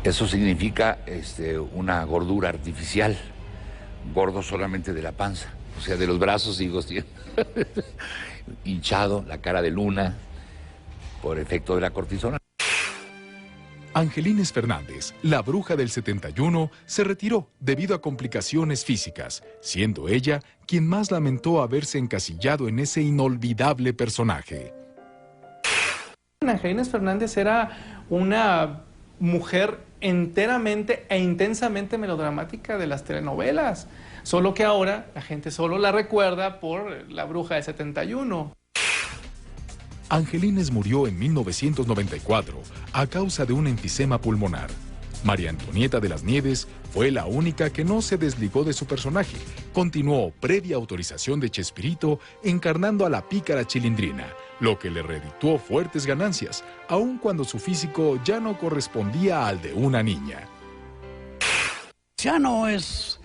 Eso significa una gordura artificial, gordo solamente de la panza, o sea, de los brazos sigo siendo hinchado, la cara de luna, por efecto de la cortisona. Angelines Fernández, la bruja del 71, se retiró debido a complicaciones físicas, siendo ella quien más lamentó haberse encasillado en ese inolvidable personaje. Angelines Fernández era una mujer enteramente e intensamente melodramática de las telenovelas, solo que ahora la gente solo la recuerda por La Bruja del 71. Angelines murió en 1994 a causa de un enfisema pulmonar. María Antonieta de las Nieves fue la única que no se desligó de su personaje. Continuó, previa autorización de Chespirito, encarnando a la pícara Chilindrina, lo que le redituó fuertes ganancias, aun cuando su físico ya no correspondía al de una niña. Ya no es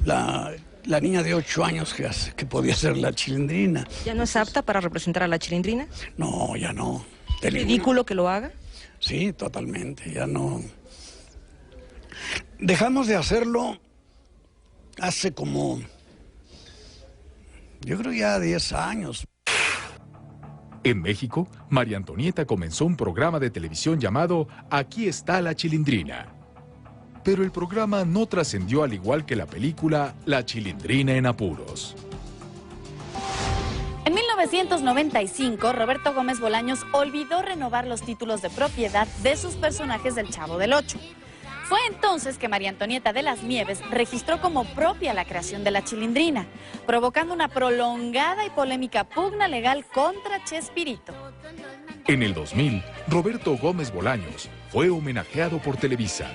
la niña de 8 años que podía ser la Chilindrina. ¿Ya no es apta para representar a la Chilindrina? No, ya no. ¿Es ridículo que lo haga? Sí, totalmente, ya no. Dejamos de hacerlo hace como, yo creo ya 10 años. En México, María Antonieta comenzó un programa de televisión llamado Aquí está la Chilindrina. Pero el programa no trascendió al igual que la película La Chilindrina en apuros. En 1995, Roberto Gómez Bolaños olvidó renovar los títulos de propiedad de sus personajes del Chavo del Ocho. Fue entonces que María Antonieta de las Nieves registró como propia la creación de la Chilindrina, provocando una prolongada y polémica pugna legal contra Chespirito. En el 2000, Roberto Gómez Bolaños fue homenajeado por Televisa.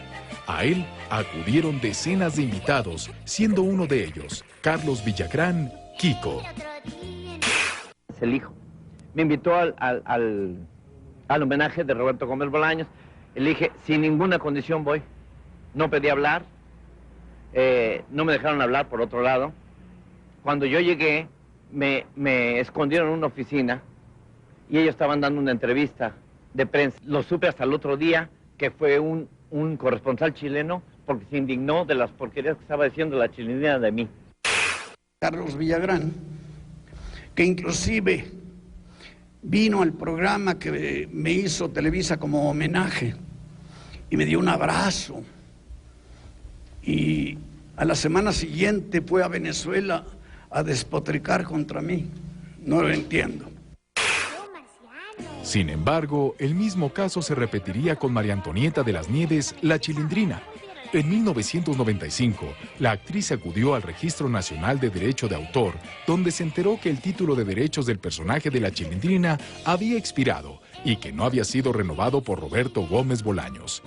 A él acudieron decenas de invitados, siendo uno de ellos Carlos Villagrán, Kiko. Es el hijo. Me invitó al homenaje de Roberto Gómez Bolaños. Le dije, sin ninguna condición voy. No pedí hablar, no me dejaron hablar por otro lado. Cuando yo llegué, me escondieron en una oficina y ellos estaban dando una entrevista de prensa. Lo supe hasta el otro día, que fue un corresponsal chileno, porque se indignó de las porquerías que estaba diciendo la Chilindrina de mí. Carlos Villagrán, que inclusive vino al programa que me hizo Televisa como homenaje y me dio un abrazo. Y a la semana siguiente fue a Venezuela a despotricar contra mí. No lo entiendo. Sin embargo, el mismo caso se repetiría con María Antonieta de las Nieves, la Chilindrina. En 1995, la actriz acudió al Registro Nacional de Derecho de Autor, donde se enteró que el título de derechos del personaje de la Chilindrina había expirado y que no había sido renovado por Roberto Gómez Bolaños.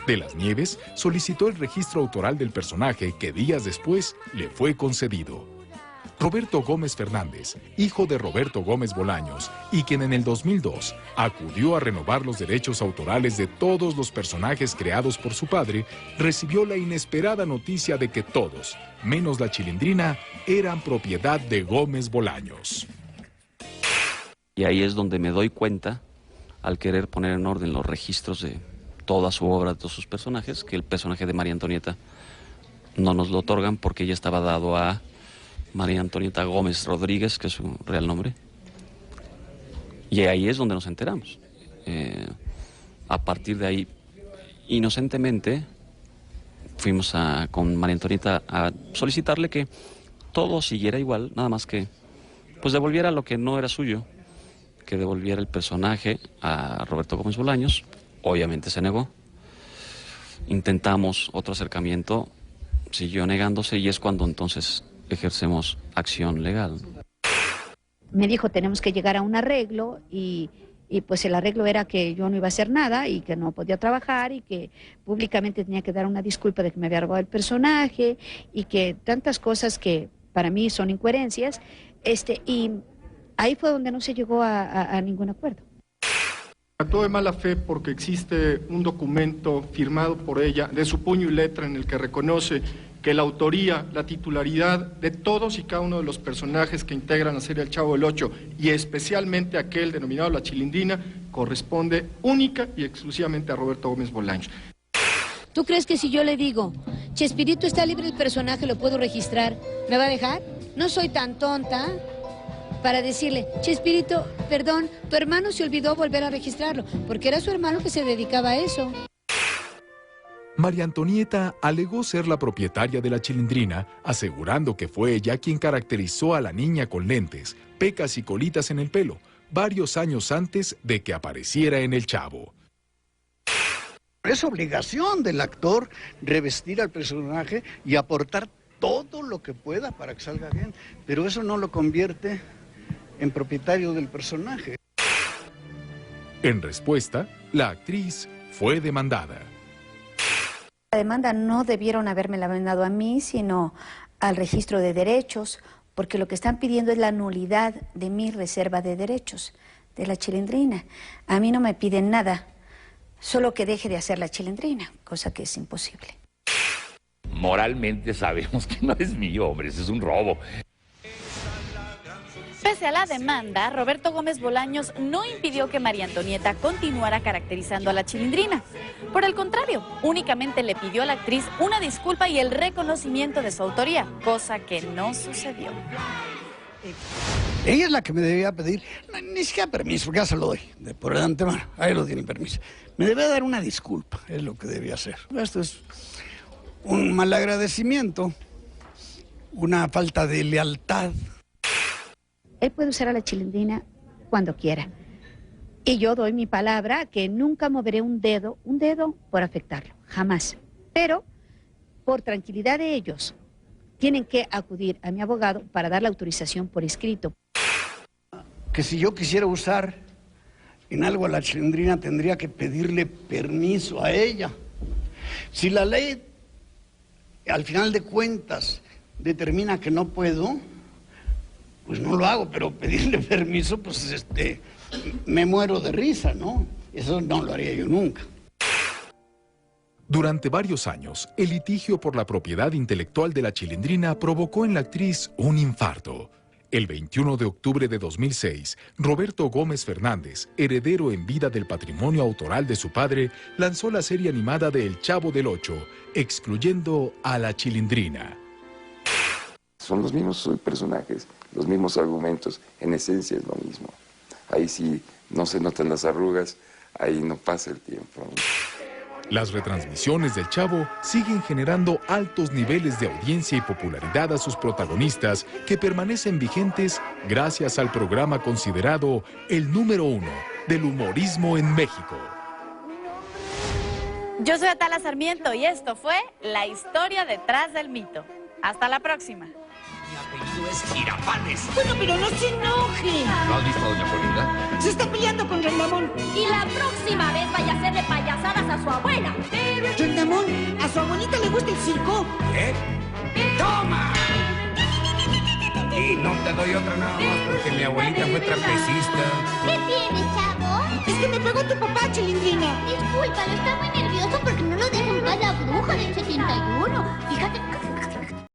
De las Nieves solicitó el registro autoral del personaje que días después le fue concedido. Roberto Gómez Fernández, hijo de Roberto Gómez Bolaños, y quien en el 2002 acudió a renovar los derechos autorales de todos los personajes creados por su padre, recibió la inesperada noticia de que todos, menos la Chilindrina, eran propiedad de Gómez Bolaños. Y ahí es donde me doy cuenta, al querer poner en orden los registros de toda su obra, de todos sus personajes, que el personaje de María Antonieta no nos lo otorgan porque ella estaba dado a María Antonieta Gómez Rodríguez, que es su real nombre. Y ahí es donde nos enteramos. A partir de ahí, inocentemente, fuimos con María Antonieta a solicitarle que todo siguiera igual, nada más que pues devolviera lo que no era suyo, que devolviera el personaje a Roberto Gómez Bolaños. Obviamente se negó. Intentamos otro acercamiento, siguió negándose y es cuando entonces ejercemos acción legal. Me dijo, tenemos que llegar a un arreglo y pues el arreglo era que yo no iba a hacer nada y que no podía trabajar y que públicamente tenía que dar una disculpa de que me había robado el personaje y que tantas cosas que para mí son incoherencias, y ahí fue donde no se llegó a ningún acuerdo. Actuó de mala fe porque existe un documento firmado por ella de su puño y letra en el que reconoce que la autoría, la titularidad de todos y cada uno de los personajes que integran la serie El Chavo del Ocho y especialmente aquel denominado La Chilindrina corresponde única y exclusivamente a Roberto Gómez Bolaños. ¿Tú crees que si yo le digo, Chespirito está libre el personaje, lo puedo registrar, me va a dejar? No soy tan tonta para decirle, Chespirito, perdón, tu hermano se olvidó volver a registrarlo, porque era su hermano que se dedicaba a eso. María Antonieta alegó ser la propietaria de la Chilindrina, asegurando que fue ella quien caracterizó a la niña con lentes, pecas y colitas en el pelo, varios años antes de que apareciera en El Chavo. Es obligación del actor revestir al personaje y aportar todo lo que pueda para que salga bien, pero eso no lo convierte en propietario del personaje. En respuesta, la actriz fue demandada. La demanda no debieron habérmela mandado a mí, sino al registro de derechos, porque lo que están pidiendo es la nulidad de mi reserva de derechos, de la Chilindrina. A mí no me piden nada, solo que deje de hacer la Chilindrina, cosa que es imposible. Moralmente sabemos que no es mío, hombre, eso es un robo. Pese a la demanda, Roberto Gómez Bolaños no impidió que María Antonieta continuara caracterizando a la Chilindrina. Por el contrario, únicamente le pidió a la actriz una disculpa y el reconocimiento de su autoría, cosa que no sucedió. Ella es la que me debía pedir, ni siquiera permiso, porque ya se lo doy, por el antemano, ahí lo tiene el permiso. Me debía dar una disculpa, es lo que debía hacer. Esto es un malagradecimiento, una falta de lealtad. Él puede usar a la Chilindrina cuando quiera. Y yo doy mi palabra que nunca moveré un dedo por afectarlo, jamás. Pero, por tranquilidad de ellos, tienen que acudir a mi abogado para dar la autorización por escrito. Que si yo quisiera usar en algo a la Chilindrina, tendría que pedirle permiso a ella. Si la ley, al final de cuentas, determina que no puedo, pues no lo hago, pero pedirle permiso, pues me muero de risa, ¿no? Eso no lo haría yo nunca. Durante varios años, el litigio por la propiedad intelectual de la Chilindrina provocó en la actriz un infarto. El 21 de octubre de 2006, Roberto Gómez Fernández, heredero en vida del patrimonio autoral de su padre, lanzó la serie animada de El Chavo del Ocho, excluyendo a la Chilindrina. Son los mismos personajes, los mismos argumentos, en esencia es lo mismo. Ahí sí no se notan las arrugas, ahí no pasa el tiempo. Las retransmisiones del Chavo siguen generando altos niveles de audiencia y popularidad a sus protagonistas, que permanecen vigentes gracias al programa considerado el número 1 del humorismo en México. Yo soy Atala Sarmiento y esto fue La Historia Detrás del Mito. Hasta la próxima. Mi apellido es Girafanes. Bueno, pero no se enoje. ¿No has visto a doña Florinda? Se está peleando con Rendamón. Y la próxima vez vaya a hacerle payasadas a su abuela. Rendamón, ¿a su abuelita le gusta el circo? ¿Qué? ¡Toma! Y no te doy otra nada más porque mi abuelita fue trapecista. ¿Qué tienes, chavo? Es que me pegó tu papá, Chilindrina. Discúlpalo, está muy nervioso porque no lo dejan ver la bruja del 71. Fíjate...